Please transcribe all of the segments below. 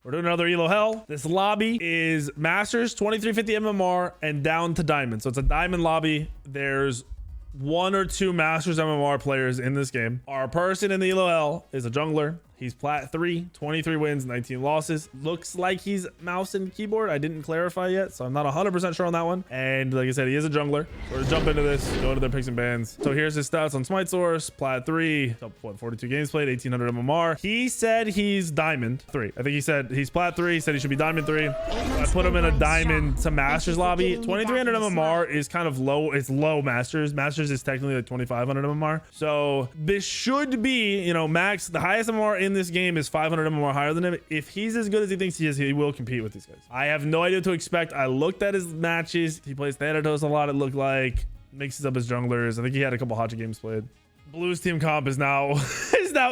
We're doing another Elo Hell. This lobby is Masters 2350 MMR and down to Diamond. So it's a Diamond lobby. There's 1 or 2 Masters MMR players in this game. Our person in the Elo Hell is a jungler. He's Plat 3, 23 wins, 19 losses. Looks like he's mouse and keyboard. I didn't clarify yet, so I'm not 100% sure on that one. And like I said, he is a jungler. So we're gonna jump into this, go into their picks and bans. So here's his stats on Smite Source. Plat 3, what, 42 games played, 1800 MMR. He said he's Diamond 3. I think he said he's Plat 3. He said he should be Diamond 3. I put him in a Diamond to Masters lobby. 2300 MMR is kind of low. It's low Masters. Masters is technically like 2500 MMR. So this should be, you know, max. The highest MMR in this game is 500 MMR higher than him. If he's as good as he thinks he is, he will compete with these guys. I have no idea what to expect. I looked at his matches. He plays Thanatos a lot, it looked like. Mixes up his junglers. I think he had a couple Hachi games played. Blues team comp is now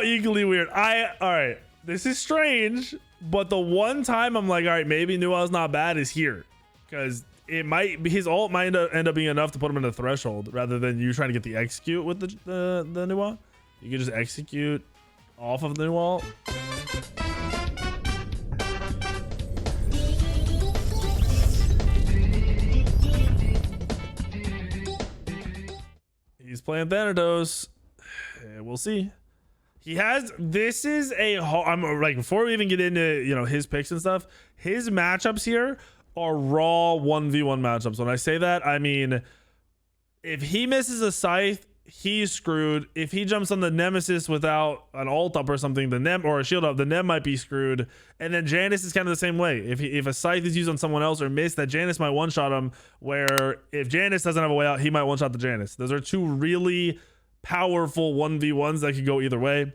equally weird. All right, this is strange, but the one time I'm like, all right, maybe Nua's not bad is here, because it might be his ult might end up being enough to put him in the threshold rather than you trying to get the execute with the Nua. You can just execute off of the new ult. He's playing Thanatos. We'll see. He has, this is a, I'm like, before we even get into, you know, his picks and stuff, his matchups here are raw 1v1 matchups. When I say that, I mean, if he misses a scythe, he's screwed. If he jumps on the Nemesis without an ult up or something, the Nem or a shield up, the Nem might be screwed. And then Janus is kind of the same way. If a scythe is used on someone else or missed, that Janus might one-shot him, where if Janus doesn't have a way out, he might one-shot the Janus. Those are two really powerful 1v1s that could go either way.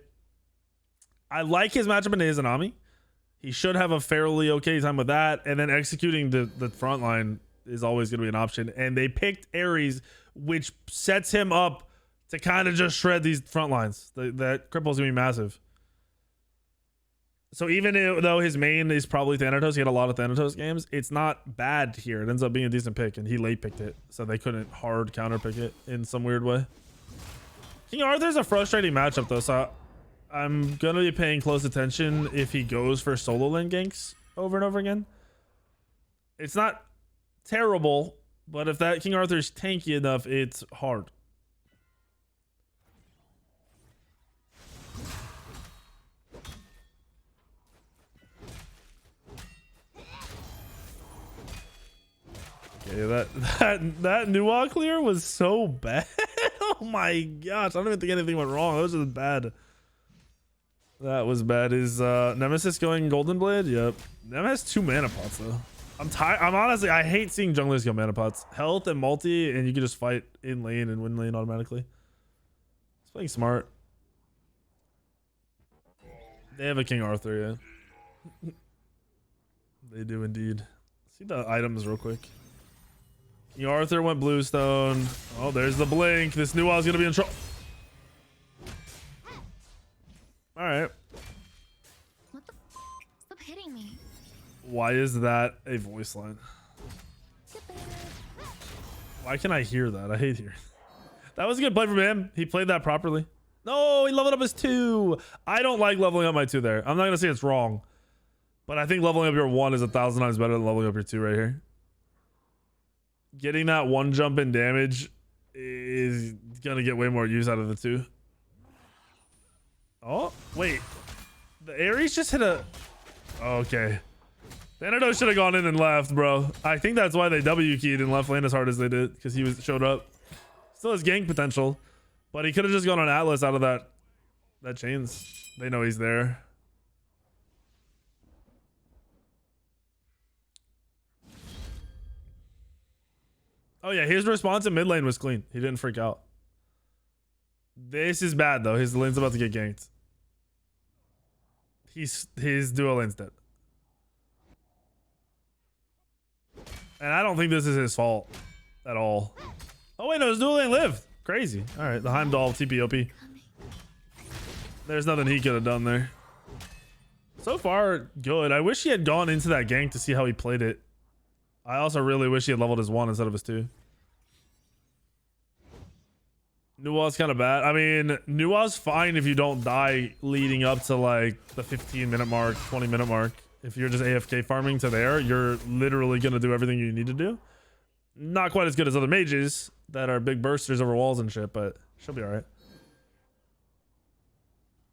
I like his matchup in Izanami. He should have a fairly okay time with that. And then executing the front line is always going to be an option. And they picked Ares, which sets him up to kind of just shred these front lines. That cripple's gonna be massive. So even though his main is probably Thanatos, he had a lot of Thanatos games, it's not bad here. It ends up being a decent pick, and he late picked it, so they couldn't hard counter pick it in some weird way. King Arthur's a frustrating matchup though, so I'm gonna be paying close attention if he goes for solo lane ganks over and over again. It's not terrible, but if that King Arthur's tanky enough, it's hard. Yeah, that Nuwa clear was so bad. Oh my gosh, I don't even think anything went wrong. That was just bad. That was bad. Is Nemesis going Golden Blade? Yep. Nem has 2 mana pots though. I'm tired. I'm honestly, I hate seeing junglers go mana pots. Health and multi, and you can just fight in lane and win lane automatically. He's playing smart. They have a King Arthur, yeah. They do indeed. See the items real quick. King Arthur went Bluestone. Oh, there's the blink. This new wall's gonna be in trouble. All right. What the Stop hitting me. Why is that a voice line? Why can I hear that? I hate hearing. That was a good play from him. He played that properly. No, he leveled up his 2. I don't like leveling up my 2 there. I'm not gonna say it's wrong, but I think leveling up your 1 is 1,000 times better than leveling up your 2 right here. Getting that 1 jump in damage is gonna get way more use out of the 2. Oh, wait. The Ares just hit a... Okay. Thanatos should have gone in and left, bro. I think that's why they W keyed and left lane as hard as they did, because he showed up. Still has gank potential, but he could have just gone on Atlas out of that chains. They know he's there. Oh yeah, his response in mid lane was clean. He didn't freak out. This is bad though. His lane's about to get ganked. His duo lane's dead. And I don't think this is his fault at all. Oh wait, no, his duo lane lived. Crazy. All right, the Heimdall TPOP. There's nothing he could have done there. So far, good. I wish he had gone into that gank to see how he played it. I also really wish he had leveled his 1 instead of his 2. Nua's kind of bad. I mean, Nua's fine if you don't die leading up to like the 15-minute mark, 20-minute mark. If you're just AFK farming to there, you're literally going to do everything you need to do. Not quite as good as other mages that are big bursters over walls and shit, but she'll be all right.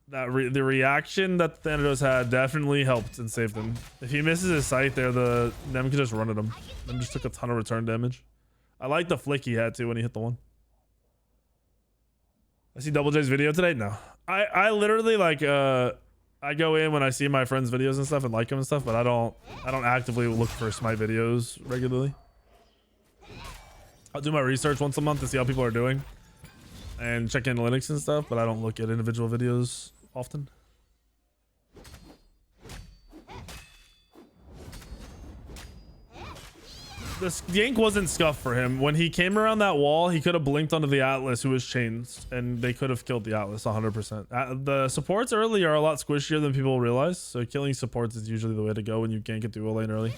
The reaction that Thanatos had definitely helped and saved him. If he misses his sight there, the Nem could just run at him. Nem just took a ton of return damage. I like the flick he had too when he hit the one. I see Double J's video today. No, I literally like I go in when I see my friends' videos and stuff and like them and stuff, but I don't actively look for Smite videos regularly. I'll do my research once a month to see how people are doing and check analytics and stuff, but I don't look at individual videos often. This gank wasn't scuffed for him. When he came around that wall, he could have blinked onto the Atlas, who was chained, and they could have killed the Atlas 100%. The supports early are a lot squishier than people realize, so killing supports is usually the way to go when you gank a duo lane early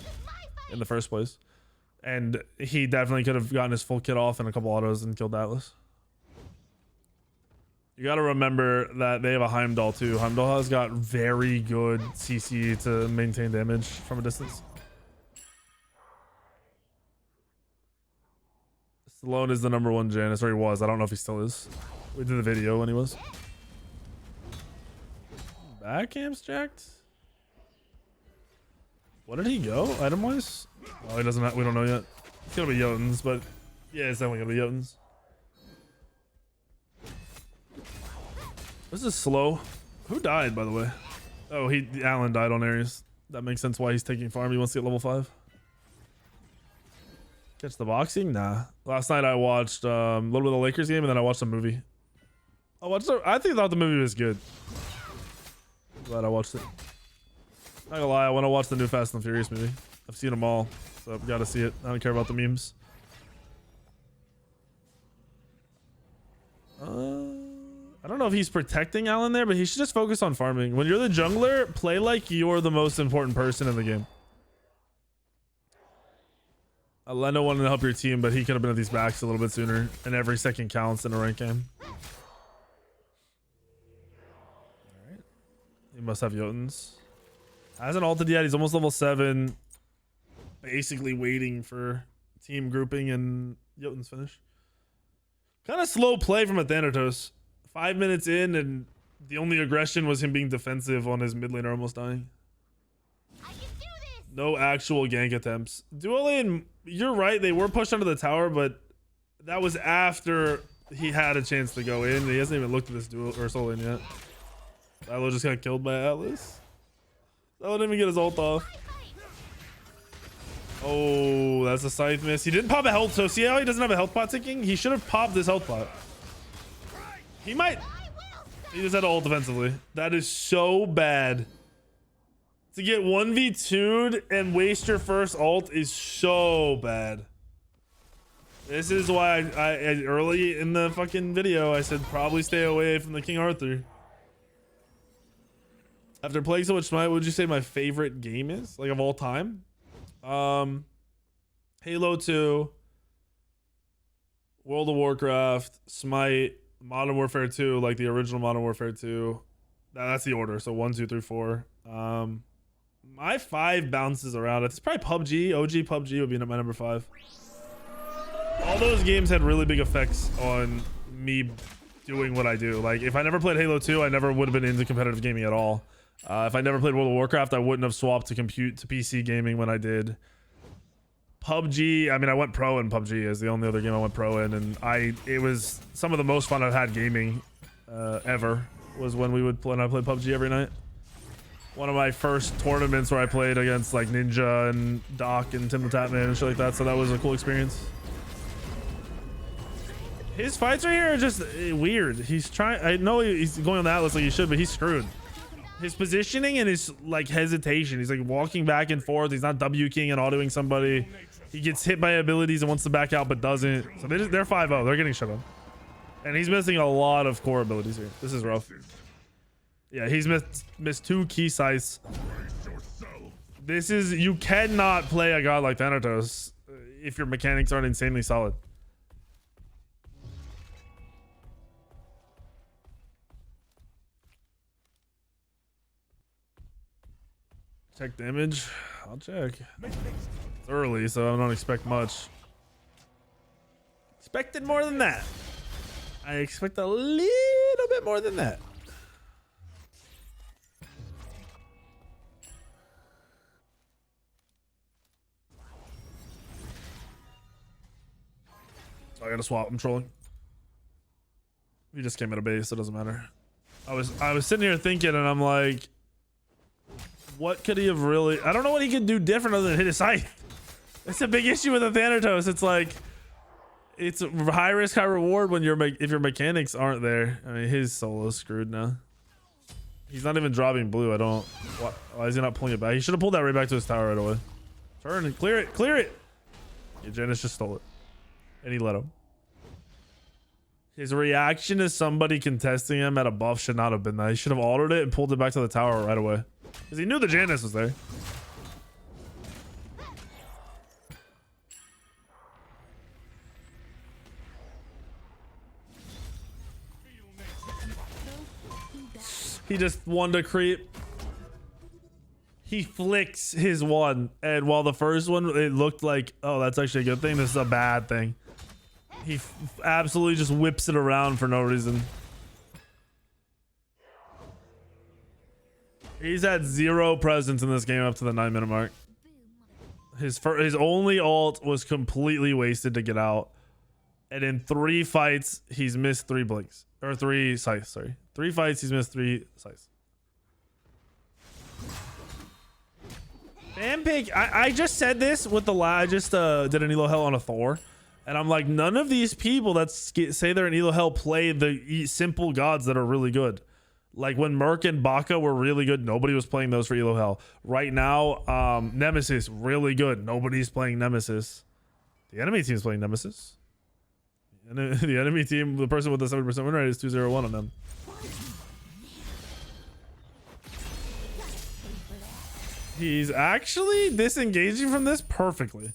in the first place. And he definitely could have gotten his full kit off and a couple autos and killed the Atlas. You got to remember that they have a Heimdall too. Heimdall has got very good CC to maintain damage from a distance. Stallone is the #1 Janus, or he was. I don't know if he still is. We did the video when he was. Back camp's jacked. What did he go item wise? Oh, he doesn't have, we don't know yet. It's gonna be Jotuns, but yeah, it's definitely gonna be Jotuns. This is slow. Who died, by the way? Oh, Alan died on Ares. That makes sense why he's taking farm. He wants to get level 5. Catch the boxing? Nah. Last night I watched a little bit of the Lakers game, and then I watched a movie. I thought the movie was good. Glad I watched it. Not gonna lie, I want to watch the new Fast and Furious movie. I've seen them all, so I've got to see it. I don't care about the memes. I don't know if he's protecting Alan there, but he should just focus on farming. When you're the jungler, play like you're the most important person in the game. Leno wanted to help your team, but he could have been at these backs a little bit sooner, and every second counts in a rank game. Alright. He must have Jotuns. Hasn't ulted yet. He's almost level 7. Basically waiting for team grouping and Jotuns finish. Kind of slow play from a Thanatos. 5 minutes in, and the only aggression was him being defensive on his mid laner almost dying. No actual gank attempts. Duo lane, you're right. They were pushed under the tower, but that was after he had a chance to go in. He hasn't even looked at this duo or soul lane yet. Silo just got killed by Atlas. Silo didn't even get his ult off. Oh, that's a scythe miss. He didn't pop a health, so see how he doesn't have a health pot ticking? He should have popped this health pot. He might. He just had to ult defensively. That is so bad. To get 1v2'd and waste your first ult is so bad. This is why I early in the fucking video, I said probably stay away from the King Arthur. After playing so much Smite, what would you say my favorite game is? Like of all time? Halo 2, World of Warcraft, Smite, Modern Warfare 2, like the original Modern Warfare 2. That's the order. So 1, 2, 3, 4. My 5 bounces around. It's probably PUBG. OG PUBG would be my number 5. All those games had really big effects on me doing what I do. Like if I never played Halo 2, I never would have been into competitive gaming at all. If I never played World of Warcraft, I wouldn't have swapped to PC gaming when I did. PUBG, I mean, I went pro in PUBG as the only other game I went pro in, and it was some of the most fun I've had gaming ever was when I played PUBG every night. One of my first tournaments where I played against like Ninja and Doc and Tim the Tatman and shit like that, so that was a cool experience. His fights right here are just weird. He's trying, I know he's going on the Atlas like he should, but he's screwed. His positioning and his like hesitation, he's like walking back and forth. He's not W-king and autoing somebody. He gets hit by abilities and wants to back out but doesn't. So they're 5-0. They're getting shut on. And he's missing a lot of core abilities here. This is rough. Yeah, he's missed 2 key sites. You cannot play a god like Thanatos if your mechanics aren't insanely solid. Check damage. I'll check. It's early, so I don't expect much. Expected more than that. I expect a little bit more than that. I gotta swap. I'm trolling. We just came at a base, so it doesn't matter. I was sitting here thinking, and I'm like, what could he have really? I don't know what he could do different other than hit his scythe. It's a big issue with the Thanatos. It's like, it's high risk, high reward when if your mechanics aren't there. I mean, his solo's screwed now. He's not even dropping blue. I don't. Why is he not pulling it back? He should have pulled that right back to his tower right away. Turn and clear it. Clear it. Yeah, Janus just stole it, and he let him. His reaction to somebody contesting him at a buff should not have been that. He should have altered it and pulled it back to the tower right away, because he knew the Janus was there. He just wanted to creep. He flicks his one, and while the first one, it looked like, oh, that's actually a good thing, this is a bad thing. He absolutely just whips it around for no reason. He's had zero presence in this game up to the 9-minute mark. His only ult was completely wasted to get out. And in 3 fights, he's missed 3 blinks. Or 3 scythes, sorry. 3 fights, he's missed 3 scythes. Vampig, I just said this with the I just did an elo hell on a Thor. And I'm like, none of these people that say they're an elo hell play the simple gods that are really good. Like when Merc and Baka were really good, nobody was playing those for elo hell. Right now, Nemesis, really good. Nobody's playing Nemesis. The enemy team's playing Nemesis. And the enemy team, the person with the 70% win rate is 2-0-1 on them. He's actually disengaging from this perfectly.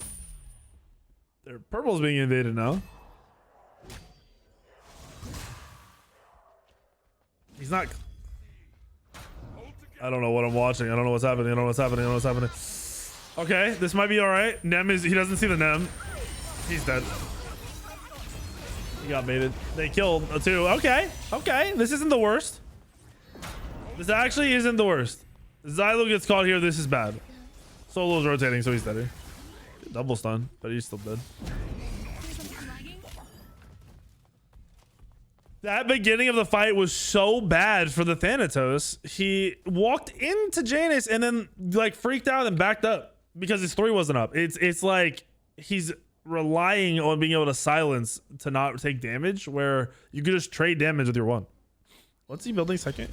Their purple's being invaded now. He's not. I don't know what I'm watching. I don't know what's happening. I don't know what's happening. I don't know what's happening. Okay, this might be all right. Nem is. He doesn't see the Nem. He's dead. He got baited. They killed a 2. Okay. Okay. This isn't the worst. This actually isn't the worst. Xylo gets caught here. This is bad. Solo's rotating, so he's dead here. Double stun, but he's still dead. That beginning of the fight was so bad for the Thanatos. He walked into Janus and then like freaked out and backed up because his 3 wasn't up. It's like he's relying on being able to silence to not take damage, where you could just trade damage with your 1. What's he building second?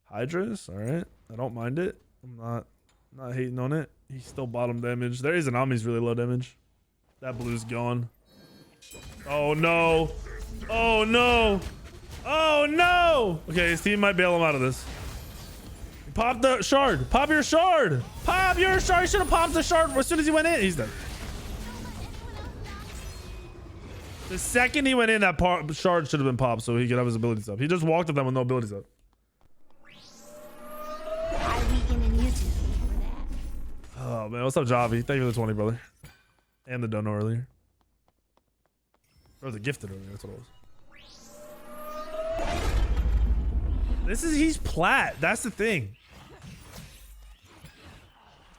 Hydras, all right. I don't mind it. I'm not hating on it. He's still bottom damage. There is an Ami's really low damage. That blue's gone. Oh no. Oh no. Oh no. Okay, his team might bail him out of this. Pop the shard. Pop your shard. Pop your shard. He should have popped the shard as soon as he went in. He's dead. The second he went in, that shard should have been popped so he could have his abilities up. He just walked at them with no abilities up. Oh man, what's up, Javi? Thank you for the 20, brother. And the dono earlier. Or the gifted earlier, that's what it was. He's Plat. That's the thing.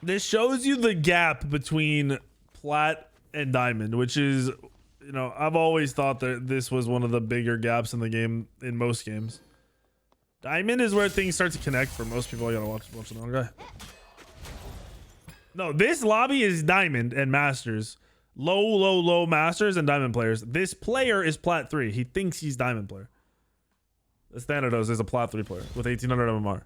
This shows you the gap between Plat and Diamond, which is, you know, I've always thought that this was one of the bigger gaps in the game, in most games. Diamond is where things start to connect for most people. I gotta watch the wrong guy. No, this lobby is Diamond and Masters. Low Masters and Diamond players. This player is Plat 3. He thinks he's Diamond player. This Thanatos is a Plat 3 player with 1800 MMR.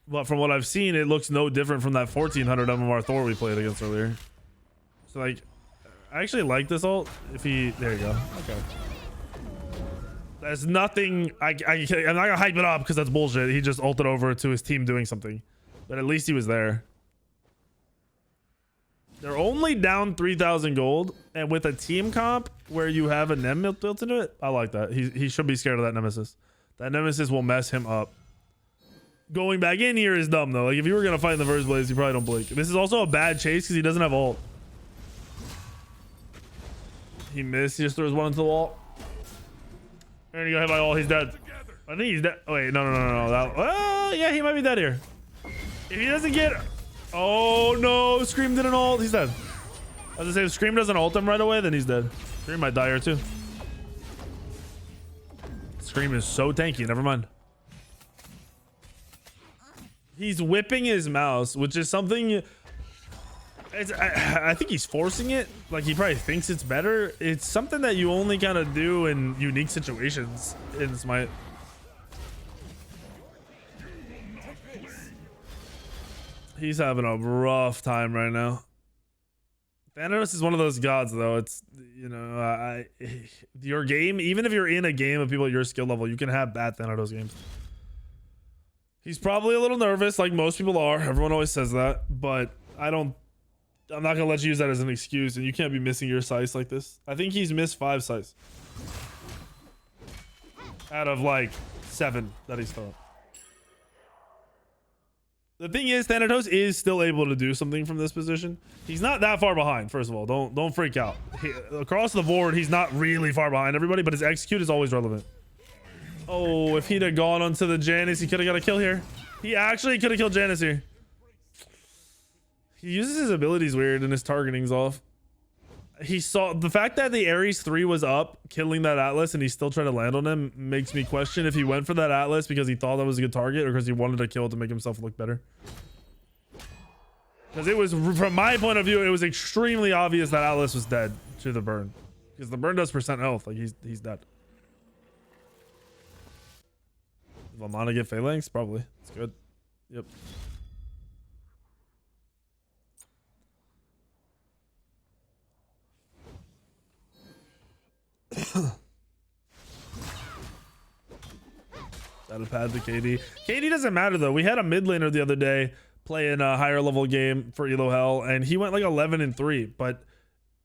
But from what I've seen, it looks no different from that 1400 MMR Thor we played against earlier. So like, I actually like this ult. There you go. Okay. There's nothing, I'm not gonna hype it up because that's bullshit. He just ulted over to his team doing something. But at least he was there. They're only down 3,000 gold, and with a team comp where you have a Nem built into it, I like that. He should be scared of that Nemesis. That Nemesis will mess him up. Going back in here is dumb though. Like if you were gonna fight in the first place, you probably don't blink. This is also a bad chase because he doesn't have ult. He missed. He just throws one into the wall. There you go. Hit by ult. He's dead. I think he's dead. Oh, wait, no. That, yeah, he might be dead here. If he doesn't get, oh no, Scream didn't ult. He's dead. I was gonna say if Scream doesn't ult him right away, then he's dead. Scream might die here too. Scream is so tanky. Never mind. He's whipping his mouse, which is something. I think he's forcing it. Like he probably thinks it's better. It's something that you only kind of do in unique situations in Smite. He's having a rough time right now. Thanatos is one of those gods, though. It's, you know, your game, even if you're in a game of people at your skill level, you can have bad Thanatos games. He's probably a little nervous, like most people are. Everyone always says that, but I'm not gonna let you use that as an excuse, and you can't be missing your size like this. I think he's missed 5 size out of like 7 that he's thrown. The thing is, Thanatos is still able to do something from this position. He's not that far behind. First of all, don't freak out. Across the board, he's not really far behind everybody, but his execute is always relevant. Oh, if he'd have gone onto the Janice, he could have got a kill here. He actually could have killed Janice here. He uses his abilities weird and his targeting's off. He saw the fact that the Ares 3 was up killing that Atlas and he still tried to land on him makes me question if he went for that Atlas because he thought that was a good target or because he wanted to kill to make himself look better. Because it was, from my point of view, it was extremely obvious that Atlas was dead to the burn, because the burn does % health. Like he's dead. Will Mana get Phalanx? Probably. It's good. Yep. Out of pad to KD. KD doesn't matter though. We had a mid laner the other day playing a higher level game for Elo Hell, and he went like 11-3, but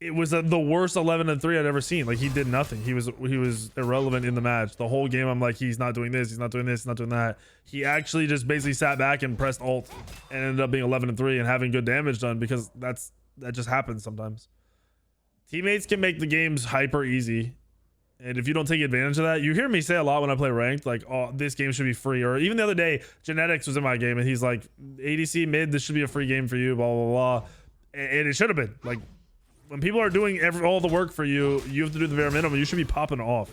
it was the worst 11-3 I'd ever seen. Like he did nothing. He was irrelevant in the match. The whole game I'm like, he's not doing this, he's not doing this, he's not doing that. He actually just basically sat back and pressed ult and ended up being 11-3 and having good damage done, because that just happens sometimes. Teammates can make the games hyper easy. And if you don't take advantage of that, you hear me say a lot when I play ranked, like, oh, this game should be free. Or even the other day, Genetics was in my game and he's like, ADC mid, this should be a free game for you, blah, blah, blah. And it should have been. Like, when people are doing all the work for you, you have to do the bare minimum. You should be popping off.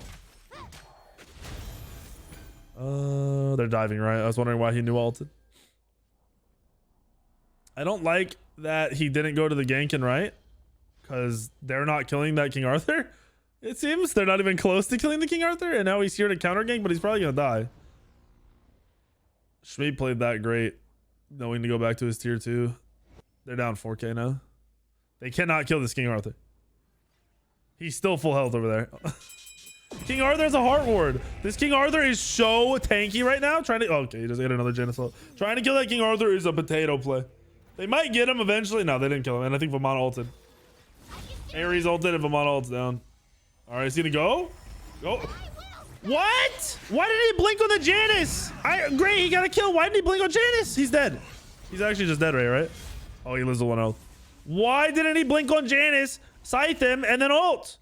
They're diving, right? I was wondering why he knew ulted. I don't like that he didn't go to the gank, right? Because they're not killing that King Arthur. It seems they're not even close to killing the King Arthur, and now he's here to counter gank, but he's probably gonna die. Smite played that great, knowing to go back to his tier 2. They're down 4k now. They cannot kill this King Arthur. He's still full health over there. King Arthur's a heart ward. This King Arthur is so tanky right now. Trying to, okay, he doesn't get another Janus ult. Trying to kill that King Arthur is a potato play. They might get him eventually. No, they didn't kill him, and I think Vamana ulted. Ares ulted and Vamana ult's down. All right, is he gonna go? Go. What? Why did he blink on the Janice? Great, he got a kill. Why did he blink on Janice? He's dead. He's actually just dead, right? Oh, he lives to 1 health. Why didn't he blink on Janice, scythe him, and then ult?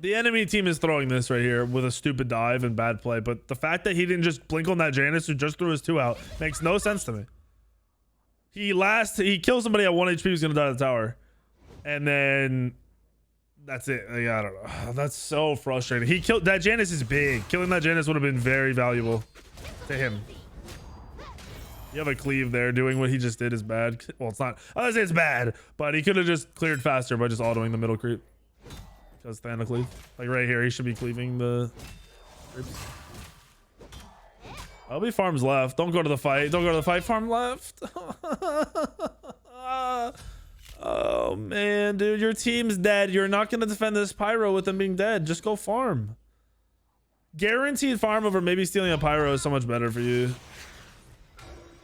The enemy team is throwing this right here with a stupid dive and bad play, but the fact that he didn't just blink on that Janice who just threw his 2 out makes no sense to me. He kills somebody at 1 HP who's gonna die at the tower. And then that's it. Like, I don't know. That's so frustrating. He killed that Janice is big. Killing that Janice would have been very valuable to him. You have a cleave there. Doing what he just did is bad. Well, it's not. I would say it's bad, but he could have just cleared faster by just autoing the middle creep. Because Thana cleave. Like right here, he should be cleaving the creeps. I'll be farms left. Don't go to the fight. Don't go to the fight. Farm left. Oh man, dude, your team's dead. You're not gonna defend this pyro with them being dead. Just go farm. Guaranteed farm over maybe stealing a pyro is so much better for you.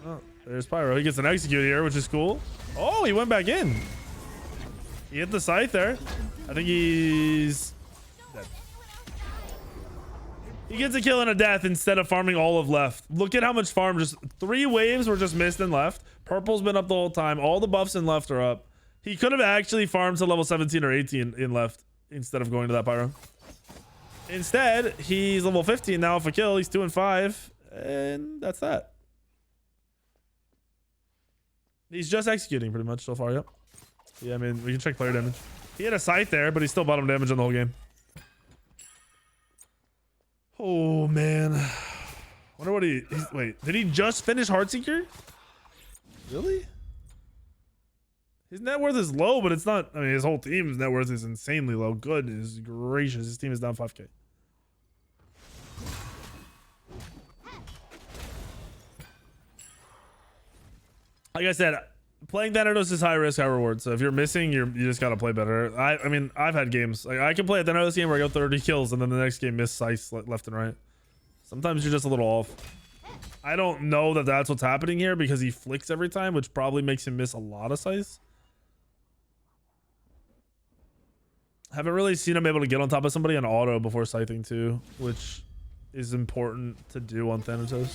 Oh, there's pyro. He gets an execute here, which is cool. Oh, he went back in. He hit the scythe there. I think he's dead. He gets a kill and a death instead of farming all of left. Look at how much farm. Just 3 waves were just missed and left. Purple's been up the whole time. All the buffs in left are up. He could have actually farmed to level 17 or 18 in left instead of going to that pyro. Instead, he's level 15 now for kill. He's 2 and 5. And that's that. He's just executing pretty much so far, yep. Yeah, I mean, we can check player damage. He had a scythe there, but he's still bottom damage in the whole game. Oh, man. Wonder what wait, did he just finish Heartseeker? Really? His net worth is low, but it's not. I mean, his whole team's net worth is insanely low. Goodness gracious. His team is down 5k. Like I said, playing Thanatos is high risk, high reward. So if you're missing, you just gotta play better. I mean, I've had games. Like, I can play a Thanatos game where I go 30 kills and then the next game miss scythes left and right. Sometimes you're just a little off. I don't know that that's what's happening here because he flicks every time, which probably makes him miss a lot of scythes. Haven't really seen him able to get on top of somebody on auto before scything too, which is important to do on Thanatos.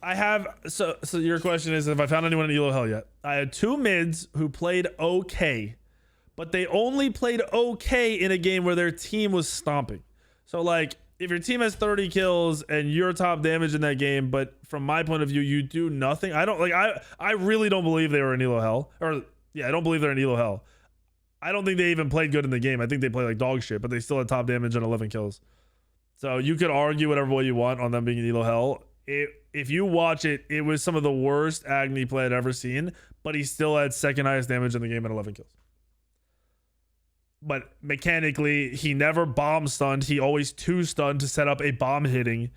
I have so your question is if I found anyone in Elo Hell yet. I had 2 mids who played okay, but they only played okay in a game where their team was stomping. So like if your team has 30 kills and you're top damage in that game, but from my point of view you do nothing. I really don't believe they were in Elo Hell. Or yeah, I don't believe they're in Elo Hell. I don't think they even played good in the game. I think they played like dog shit, but they still had top damage and 11 kills. So you could argue whatever way you want on them being in Elo Hell. If you watch it, it was some of the worst Agni play I'd ever seen, but he still had second highest damage in the game at 11 kills. But mechanically, he never bomb stunned. He always 2 stunned to set up a bomb hitting.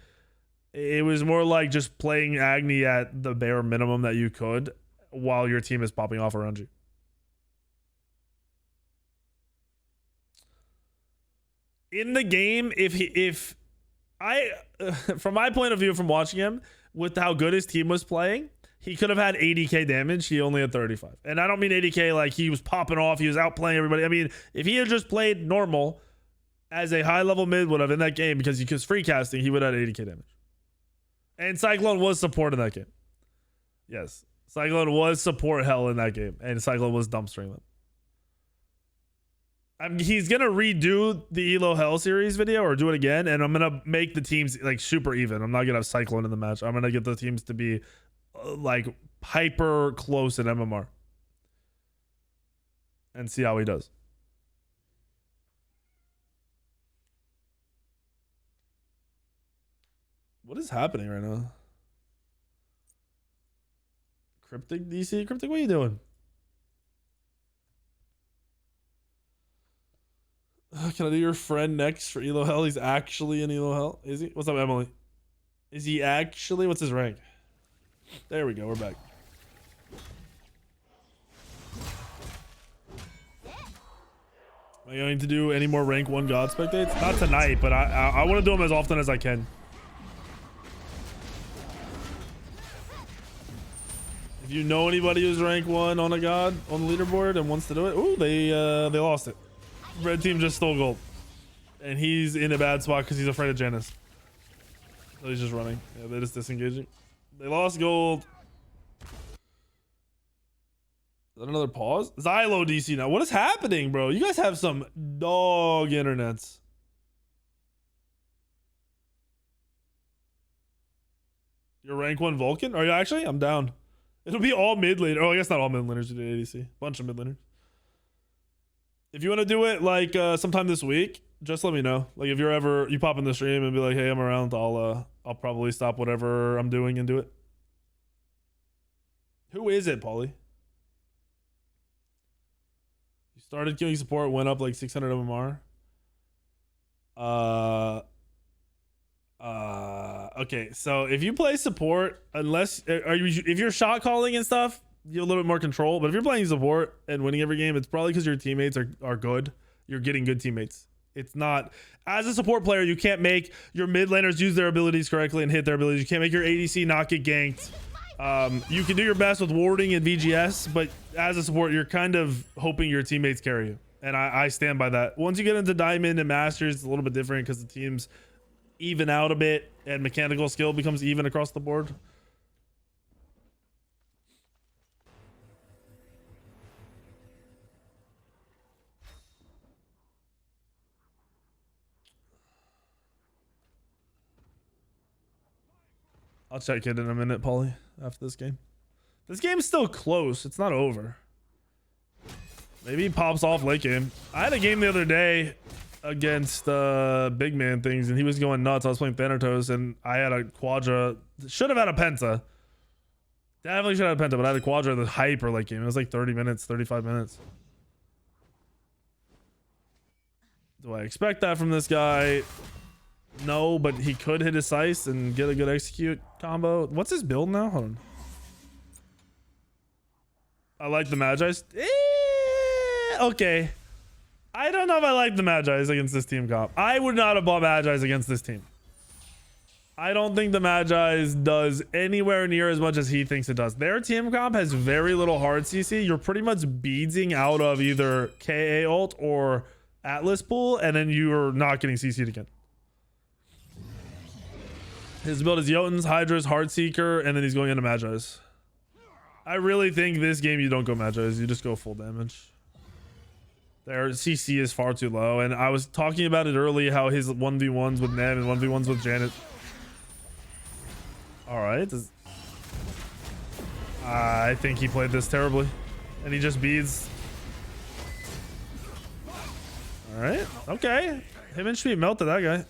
It was more like just playing Agni at the bare minimum that you could while your team is popping off around you. In the game, from my point of view from watching him, with how good his team was playing, he could have had 80k damage. He only had 35. And I don't mean 80k like he was popping off, he was outplaying everybody. I mean, if he had just played normal as a high level mid would have in that game because he was free casting, he would have had 80k damage. And Cyclone was support in that game. Yes. Cyclone was support hell in that game. And Cyclone was dumpstering them. He's gonna redo the Elo Hell series video or do it again, and I'm gonna make the teams like super even. I'm not gonna have Cyclone in the match. I'm gonna get the teams to be like hyper close in MMR and see how he does. What is happening right now? Cryptic DC? Cryptic, what are you doing? Can I do your friend next for Elo Hell? He's actually in Elo Hell. Is he? What's up, Emily? Is he actually? What's his rank? There we go. We're back. Am I going to do any more rank 1 God spectates? Not tonight, but I want to do them as often as I can. If you know anybody who's rank 1 on a God on the leaderboard and wants to do it, ooh, they lost it. Red team just stole gold, and he's in a bad spot because he's afraid of Janice. So he's just running. Yeah, they're just disengaging. They lost gold. Is that another pause? Xylo DC now. What is happening, bro? You guys have some dog internets. You're rank 1 Vulcan? Are you actually? I'm down. It'll be all mid laner. Oh, I guess not all mid laners. You did ADC. Bunch of mid laners. If you want to do it like sometime this week, just let me know. Like if you pop in the stream and be like, hey, I'm around, I'll probably stop whatever I'm doing and do it. Who is it, Paulie? You started killing support, went up like 600 MMR. Okay, so if you play support, if you're shot calling and stuff, you have a little bit more control. But if you're playing support and winning every game, it's probably because your teammates are good. You're getting good teammates. It's not, as a support player, you can't make your mid laners use their abilities correctly and hit their abilities. You can't make your ADC not get ganked. You can do your best with warding and VGS, but as a support, you're kind of hoping your teammates carry you. And I stand by that. Once you get into Diamond and Masters, it's a little bit different because the teams even out a bit and mechanical skill becomes even across the board. I'll check it in a minute, Paulie, after this game. This game's still close. It's not over. Maybe he pops off late game. I had a game the other day against big man things, and he was going nuts. I was playing Thanatos, and I had a Quadra. Should have had a Penta. Definitely should have had a Penta, but I had a Quadra the hyper late game. It was like 30 minutes, 35 minutes. Do I expect that from this guy? No, but he could hit his size and get a good execute combo. What's his build now? Hold on. I like the Magi's. Okay. I don't know if I like the Magi's against this team comp. I would not have bought Magi's against this team. I don't think the Magi's does anywhere near as much as he thinks it does. Their team comp has very little hard CC. You're pretty much beadsing out of either KA ult or Atlas pool, and then you're not getting CC'd again. His build is Jotun's, Hydra's, Heartseeker, and then he's going into Magi's. I really think this game you don't go Magi's. You just go full damage. Their CC is far too low, and I was talking about it early how his 1v1s with Ned and 1v1s with Janet. All right. I think he played this terribly, and he just beads. All right. Okay. Him and Schmidt melted that guy.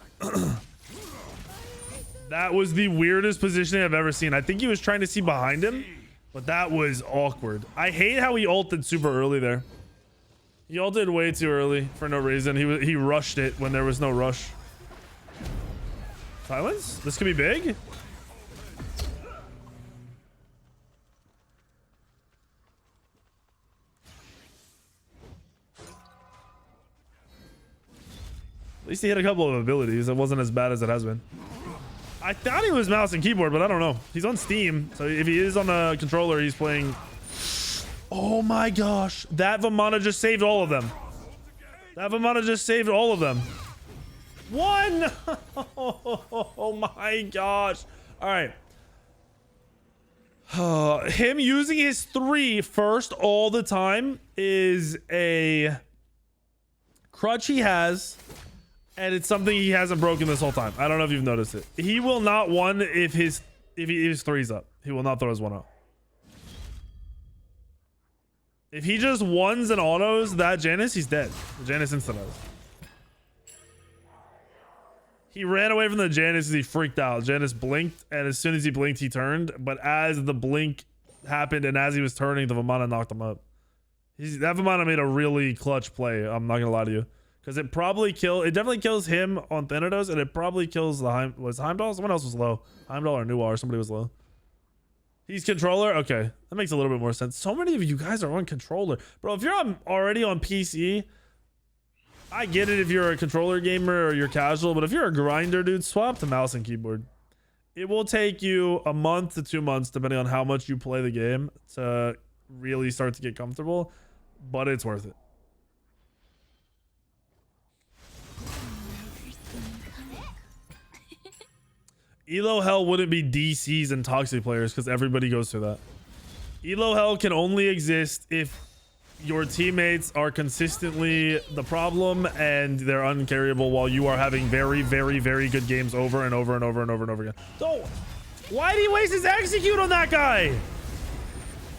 That was the weirdest positioning I've ever seen. I think he was trying to see behind him, but that was awkward. I hate how he ulted super early there. He ulted way too early for no reason. He rushed it when there was no rush. Silence? This could be big. At least he had a couple of abilities. It wasn't as bad as it has been. I thought he was mouse and keyboard, but I don't know. He's on Steam, so if he is on a controller, he's playing. Oh my gosh. That Vamana just saved all of them. That Vamana just saved all of them. One! Oh my gosh. All right. Him using his 3 first all the time is a crutch he has. And it's something he hasn't broken this whole time. I don't know if you've noticed it. He will not one if his 3's up. He will not throw his 1 out. If he just ones and autos that Janus, he's dead. The Janus instant does. He ran away from the Janus as he freaked out. Janus blinked, and as soon as he blinked, he turned. But as the blink happened and as he was turning, the Vamana knocked him up. That Vamana made a really clutch play. I'm not gonna lie to you. Because it definitely kills him on Thanatos, and it probably kills the was Heimdall? Someone else was low. Heimdall or Nuar, somebody was low. He's controller? Okay. That makes a little bit more sense. So many of you guys are on controller. Bro, if you're already on PC, I get it if you're a controller gamer or you're casual, but if you're a grinder, dude, swap to mouse and keyboard. It will take you a month to 2 months, depending on how much you play the game, to really start to get comfortable, but it's worth it. Elo Hell wouldn't be DCs and toxic players because everybody goes through that. Elo Hell can only exist if your teammates are consistently the problem and they're uncarryable while you are having very, very, very good games over and over and over and over and over again. So, why did he waste his execute on that guy?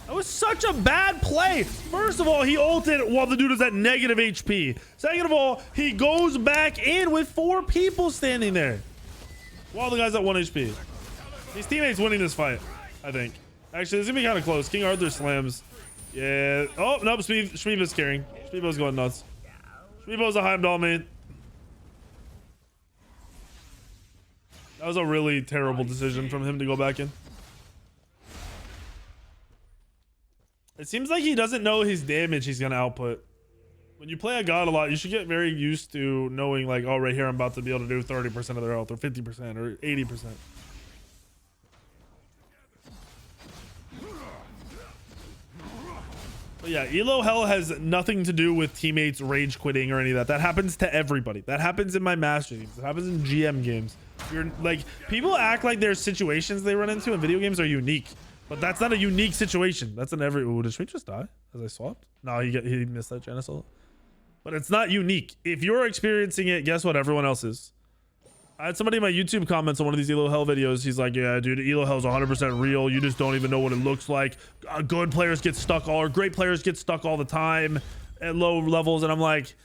That was such a bad play. First of all, he ulted while the dude is at negative HP. Second of all, he goes back in with 4 people standing there while the guy's at 1 HP. His teammate's winning this fight, I think. Actually, this is gonna be kind of close. King Arthur slams. Yeah. Oh, nope. Shmeeba's carrying. Shmeeba's going nuts. Shmeeba's a Heimdall main. That was a really terrible decision from him to go back in. It seems like he doesn't know his damage he's gonna output. When you play a god a lot, you should get very used to knowing, like, oh, right here I'm about to be able to do 30% of their health or 50% or 80%. But yeah, elo hell has nothing to do with teammates rage quitting or any of that. That happens to everybody. That happens in my master teams. It happens in GM games. You're like, people act like there's situations they run into in video games are unique, but that's not a unique situation. That's in every. Ooh, did Smite just die as I swapped? No, he missed that Janus ult. But it's not unique. If you're experiencing it, guess what? Everyone else is. I had somebody in my YouTube comments on one of these elo hell videos. He's like, yeah, dude, elo hell is 100% real. You just don't even know what it looks like. Good players get stuck or great players get stuck all the time at low levels. And I'm like,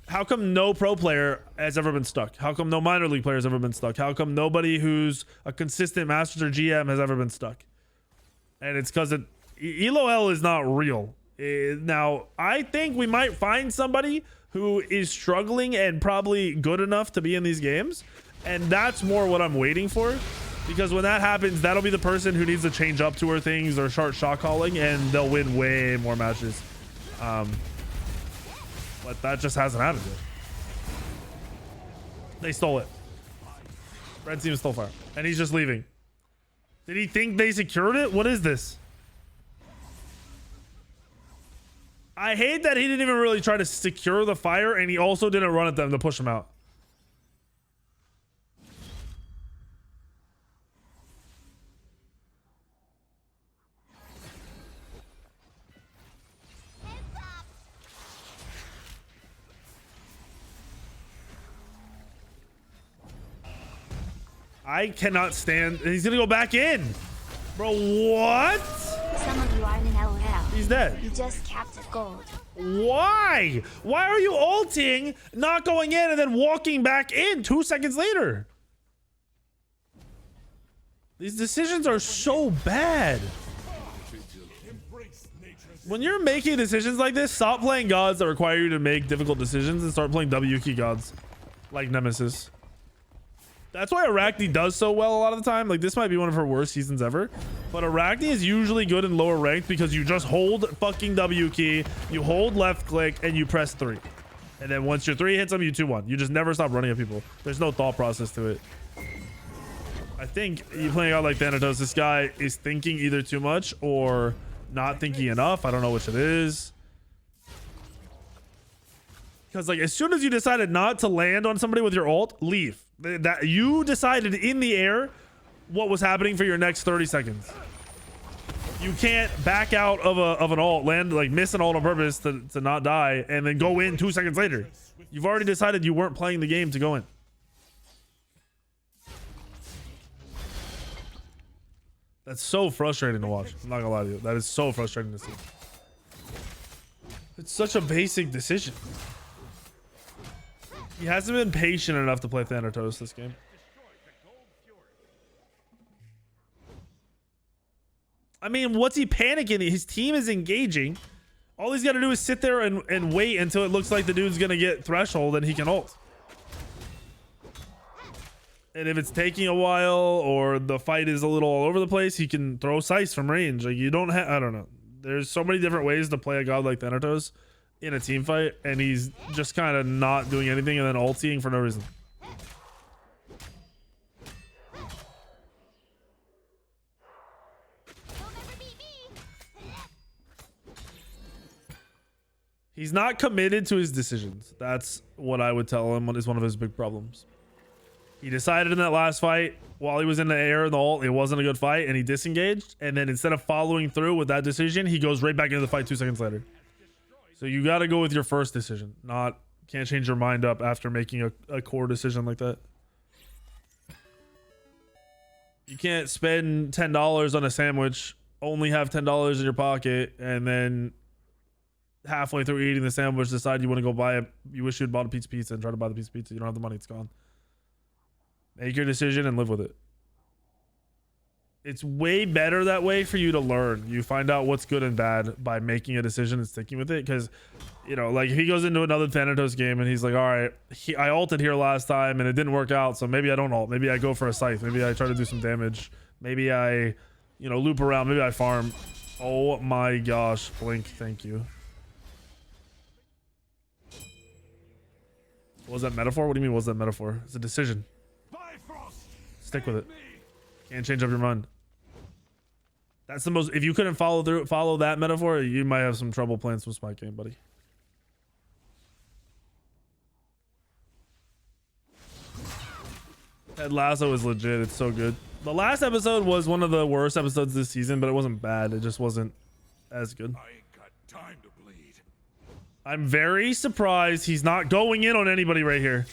how come no pro player has ever been stuck? How come no minor league player has ever been stuck? How come nobody who's a consistent Masters or GM has ever been stuck? And it's because elo hell is not real. Now, I think we might find somebody who is struggling and probably good enough to be in these games. And that's more what I'm waiting for, because when that happens, that'll be the person who needs to change up to her things or start shot calling, and they'll win way more matches. But that just hasn't happened yet. They stole it. Red team stole fire, and he's just leaving. Did he think they secured it? What is this? I hate that he didn't even really try to secure the fire, and he also didn't run at them to push them out. I cannot stand. He's gonna go back in, bro. What? Some of you aren't in LOL. He's dead. You just capped at gold. Why? Why are you ulting, not going in, and then walking back in 2 seconds later? These decisions are so bad. When you're making decisions like this, stop playing gods that require you to make difficult decisions and start playing W key gods like Nemesis. That's why Arachne does so well a lot of the time. Like, this might be one of her worst seasons ever, but Arachne is usually good in lower ranked because you just hold fucking W key, you hold left click, and you press 3. And then once your 3 hits them, you 2-1. You just never stop running at people. There's no thought process to it. I think you playing out like Thanatos, this guy is thinking either too much or not thinking enough. I don't know which it is. Because like, as soon as you decided not to land on somebody with your ult, leave. That you decided in the air what was happening for your next 30 seconds. You can't back out of an ult, land, like miss an ult on purpose to not die, and then go in 2 seconds later. You've already decided you weren't playing the game to go in. That's so frustrating to watch. I'm not gonna lie to you. That is so frustrating to see. It's such a basic decision. He hasn't been patient enough to play Thanatos this game. I mean, what's he panicking? His team is engaging. All he's got to do is sit there and wait until it looks like the dude's going to get threshold and he can ult. And if it's taking a while or the fight is a little all over the place, he can throw Scythe from range. Like, you don't have, I don't know. There's so many different ways to play a god like Thanatos in a team fight, and he's just kind of not doing anything and then ulting for no reason. He's not committed to his decisions. That's what I would tell him is one of his big problems. He decided in that last fight while he was in the air and the ult, it wasn't a good fight, and he disengaged, and then instead of following through with that decision, he goes right back into the fight 2 seconds later. So you got to go with your first decision. Can't change your mind up after making a core decision like that. You can't spend $10 on a sandwich, only have $10 in your pocket, and then halfway through eating the sandwich decide you want to go buy it. You wish you'd bought a pizza and try to buy the piece of pizza. You don't have the money, it's gone. Make your decision and live with it. It's way better that way for you to learn. You find out what's good and bad by making a decision and sticking with it. Because, you know, like if he goes into another Thanatos game and he's like, all right, I ulted here last time and it didn't work out, so maybe I don't ult. Maybe I go for a Scythe. Maybe I try to do some damage. Maybe I, you know, loop around. Maybe I farm. Oh my gosh, Blink, thank you. What was that metaphor? What do you mean, what was that metaphor? It's a decision. Stick with it. Can't change up your mind. That's the most. If you couldn't follow that metaphor, you might have some trouble playing some Smite game, buddy. Ted Lasso is legit. It's so good. The last episode was one of the worst episodes this season, but it wasn't bad. It just wasn't as good. I ain't got time to bleed. I'm very surprised he's not going in on anybody right here.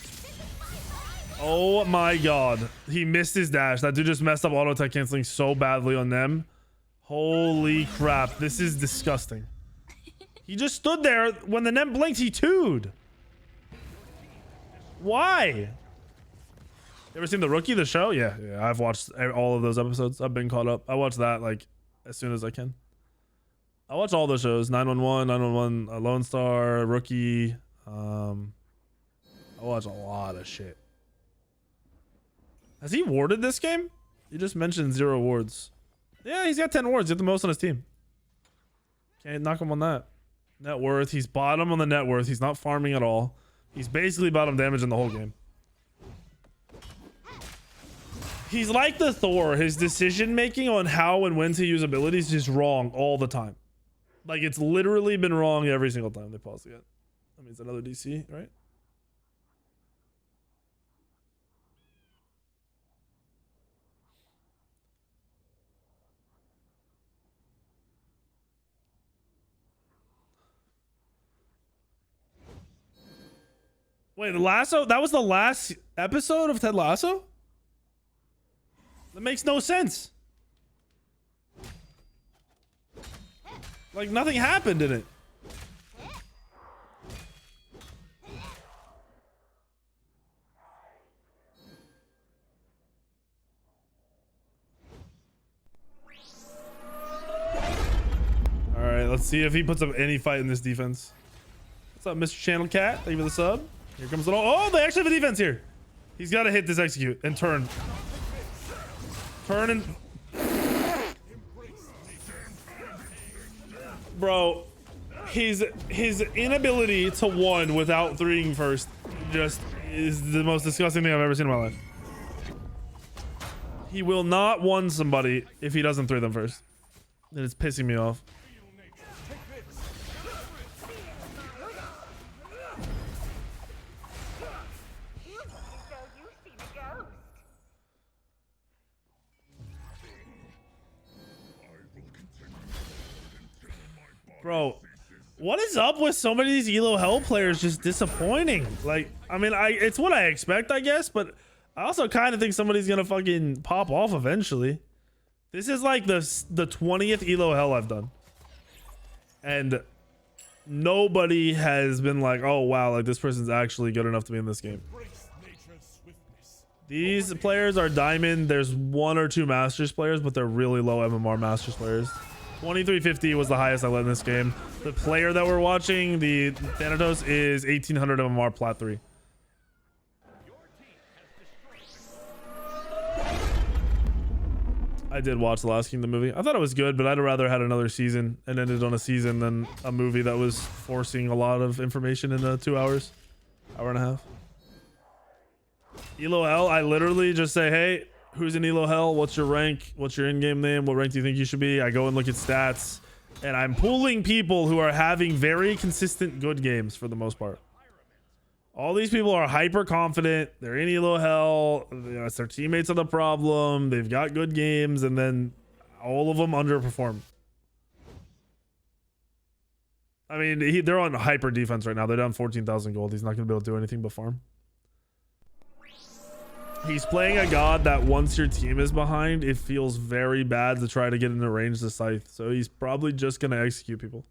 Oh my god. He missed his dash. That dude just messed up auto attack canceling so badly on them. Holy crap. This is disgusting. He just stood there. When the net blinked, he 2'd. Why? You ever seen The Rookie, the show? Yeah, I've watched all of those episodes. I've been caught up. I watch that like as soon as I can. I watch all those shows. 911, Lone Star, Rookie. I watch a lot of shit. Has he warded this game? You just mentioned 0 wards. Yeah, he's got 10 wards. He's got the most on his team. Can't knock him on that. Net worth. He's bottom on the net worth. He's not farming at all. He's basically bottom damage in the whole game. He's like the Thor. His decision making on how and when to use abilities is just wrong all the time. Like, it's literally been wrong every single time they pause it. That means another DC, right? Wait, the Lasso? That was the last episode of Ted Lasso? That makes no sense. Like, nothing happened in it. All right, let's see if he puts up any fight in this defense. What's up, Mr. Channel Cat? Thank you for the sub. Here comes it all. Oh, they actually have a defense here. He's got to hit this execute and turn. Turn and... Bro, his inability to 1 without 3ing first just is the most disgusting thing I've ever seen in my life. He will not 1 somebody if he doesn't 3 them first. And it's pissing me off. Bro, what is up with so many of these Elo Hell players just disappointing? Like, I mean, it's what I expect, I guess, but I also kind of think somebody's gonna fucking pop off eventually. This is like the 20th Elo Hell I've done. And nobody has been like, oh wow, like this person's actually good enough to be in this game. These players are diamond. There's 1 or 2 Masters players, but they're really low MMR Masters players. 2350 was the highest I led in this game. The player that we're watching, the Thanatos, is 1800 MMR Plat 3. I did watch The Last Kingdom movie. I thought it was good, but I'd rather had another season and ended on a season than a movie that was forcing a lot of information in 2 hours, hour and a half. Elo L, I literally just say, hey, who's in Elo Hell? What's your rank? What's your in-game name? What rank do you think you should be? I go and look at stats, and I'm pulling people who are having very consistent good games for the most part. All these people are hyper confident. They're in Elo Hell. It's their teammates are the problem. They've got good games, and then all of them underperform. I mean, they're on hyper defense right now. They're down 14,000 gold. He's not going to be able to do anything but farm. He's playing a god that once your team is behind, it feels very bad to try to get into range the scythe. So he's probably just going to execute people.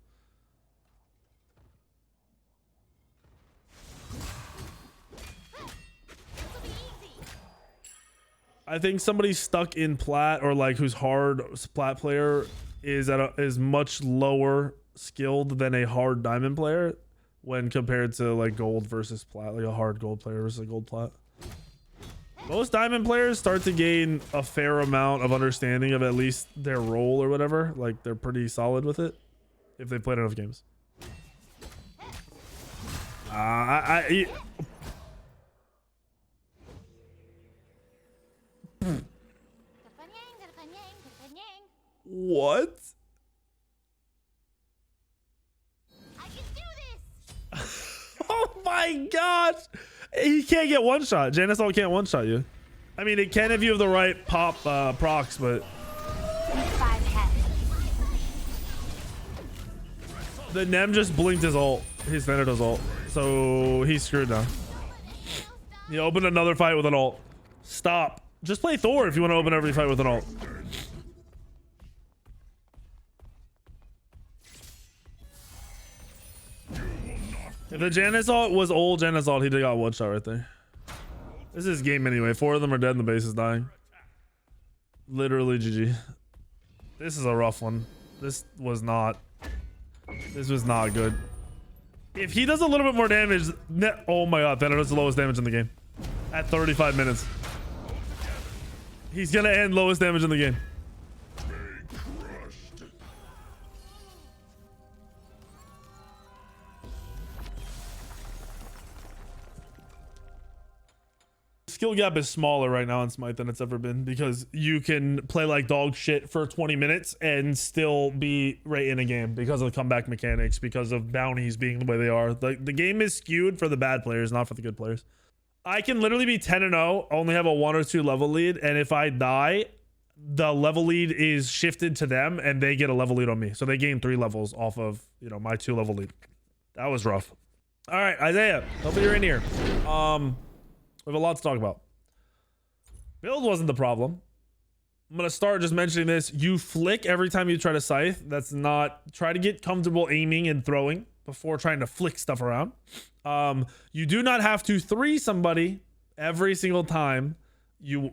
I think somebody stuck in Plat or like who's hard Plat player is much lower skilled than a hard diamond player when compared to like gold versus Plat, like a hard gold player versus a gold Plat. Most diamond players start to gain a fair amount of understanding of at least their role or whatever. Like they're pretty solid with it if they played enough games. What? I can do this. Oh my gosh. He can't get one shot. Janus ult can't one shot you. I mean, it can if you have the right pop procs, but 5 head. the Nem just blinked his ult, his Thanatos ult. So he's screwed now. He opened another fight with an ult. Stop. Just play Thor if you want to open every fight with an ult. If the Janus ult was old Janus ult, he'd have got one shot right there. This is his game anyway. 4 of them are dead and the base is dying. Literally GG. This is a rough one. This was not good. If he does a little bit more damage, oh my god, Thanatos is the lowest damage in the game. At 35 minutes. He's gonna end lowest damage in the game. Skill gap is smaller right now in Smite than it's ever been because you can play like dog shit for 20 minutes and still be right in a game because of the comeback mechanics, because of bounties being the way they are. The game is skewed for the bad players, not for the good players. I can literally be 10-0, only have a 1 or 2 level lead, and if I die, the level lead is shifted to them and they get a level lead on me. So they gain 3 levels off of, you know, my 2 level lead. That was rough. All right, Isaiah, hopefully you're in here. We have a lot to talk about. Build wasn't the problem. I'm going to start just mentioning this. You flick every time you try to scythe. That's not... Try to get comfortable aiming and throwing before trying to flick stuff around. You do not have to 3 somebody every single time you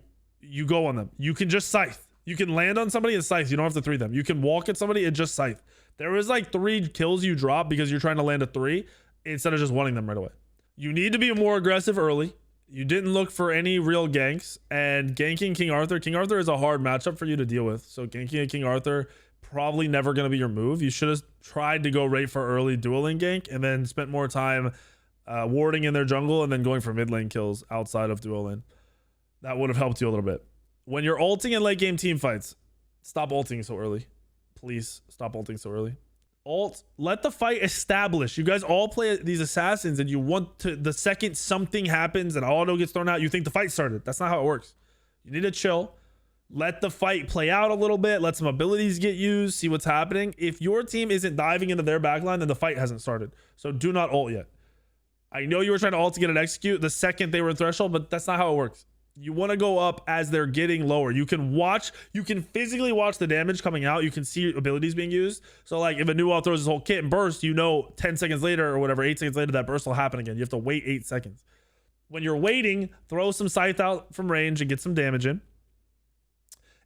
go on them. You can just scythe. You can land on somebody and scythe. You don't have to 3 them. You can walk at somebody and just scythe. There is like 3 kills you drop because you're trying to land a 3 instead of just wanting them right away. You need to be more aggressive early. You didn't look for any real ganks, and ganking King Arthur. King Arthur is a hard matchup for you to deal with. So ganking a King Arthur, probably never going to be your move. You should have tried to go right for early dual lane gank and then spent more time warding in their jungle and then going for mid lane kills outside of dual lane. That would have helped you a little bit. When you're ulting in late game team fights, stop ulting so early. Please stop ulting so early. Ult, let the fight establish. You guys all play these assassins and you want to, the second something happens and auto gets thrown out, you think the fight started. That's not how it works. You need to chill. Let the fight play out a little bit. Let some abilities get used. See what's happening. If your team isn't diving into their backline, then the fight hasn't started. So do not ult yet. I know you were trying to ult to get an execute the second they were in threshold, but that's not how it works. You want to go up as they're getting lower. You can watch, you can physically watch the damage coming out. You can see abilities being used. So like if a new ult throws his whole kit and bursts, you know 10 seconds later or whatever, 8 seconds later, that burst will happen again. You have to wait 8 seconds. When you're waiting, throw some scythe out from range and get some damage in.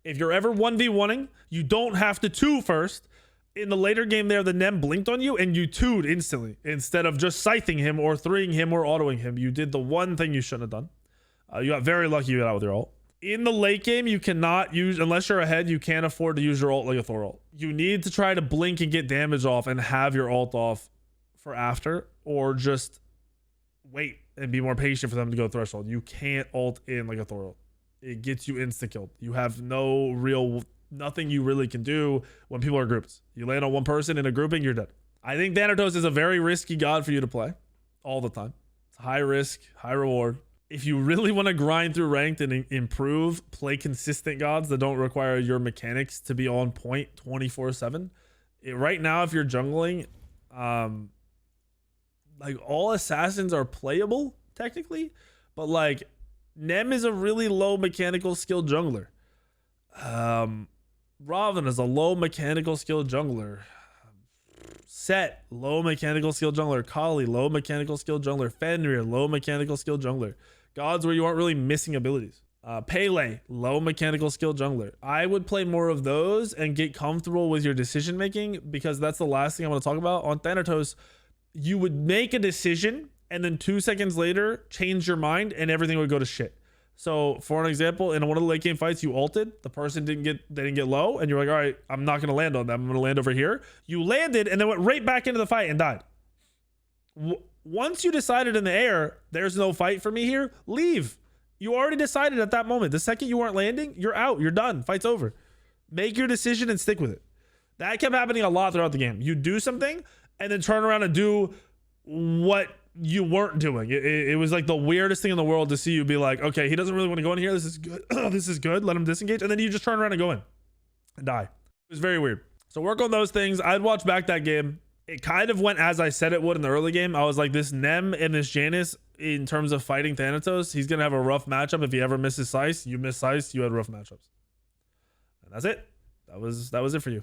If you're ever 1v1ing, you don't have to 2 first. In the later game there, the Nem blinked on you and you 2'd instantly instead of just scything him or 3ing him or autoing him. You did the one thing you shouldn't have done. You got very lucky you got out with your ult. In the late game, you cannot use, unless you're ahead, you can't afford to use your ult like a Thor ult. You need to try to blink and get damage off and have your ult off for after, or just wait and be more patient for them to go threshold. You can't ult in like a Thor ult. It gets you insta-killed. You have nothing you really can do when people are grouped. You land on one person in a grouping, you're dead. I think Thanatos is a very risky god for you to play all the time. It's high risk, high reward. If you really want to grind through ranked and improve, play consistent gods that don't require your mechanics to be on point 24/7. Right now, if you're jungling, like all assassins are playable technically, but like Nem is a really low mechanical skill jungler. Raven is a low mechanical skill jungler. Set, low mechanical skill jungler. Kali, low mechanical skill jungler. Fenrir, low mechanical skill jungler. Gods where you aren't really missing abilities. Pele, low mechanical skill jungler. I would play more of those and get comfortable with your decision making, because that's the last thing I want to talk about. On Thanatos, you would make a decision and then 2 seconds later change your mind and everything would go to shit. So for an example, in one of the late game fights, you ulted, the person didn't get low, and you're like, all right, I'm not going to land on them. I'm going to land over here. You landed and then went right back into the fight and died. Once you decided in the air, there's no fight for me here, leave. You already decided at that moment. The second you weren't landing, you're out. You're done. Fight's over. Make your decision and stick with it. That kept happening a lot throughout the game. You do something and then turn around and do what you weren't doing. It was like the weirdest thing in the world to see you be like, okay, he doesn't really want to go in here. This is good. This is good. Let him disengage. And then you just turn around and go in and die. It was very weird. So work on those things. I'd watch back that game. It kind of went as I said it would in the early game. I was like, this Nem and this Janus, in terms of fighting Thanatos, he's going to have a rough matchup. If he ever misses Sice, you miss Sice, you had rough matchups. And that's it. That was it for you.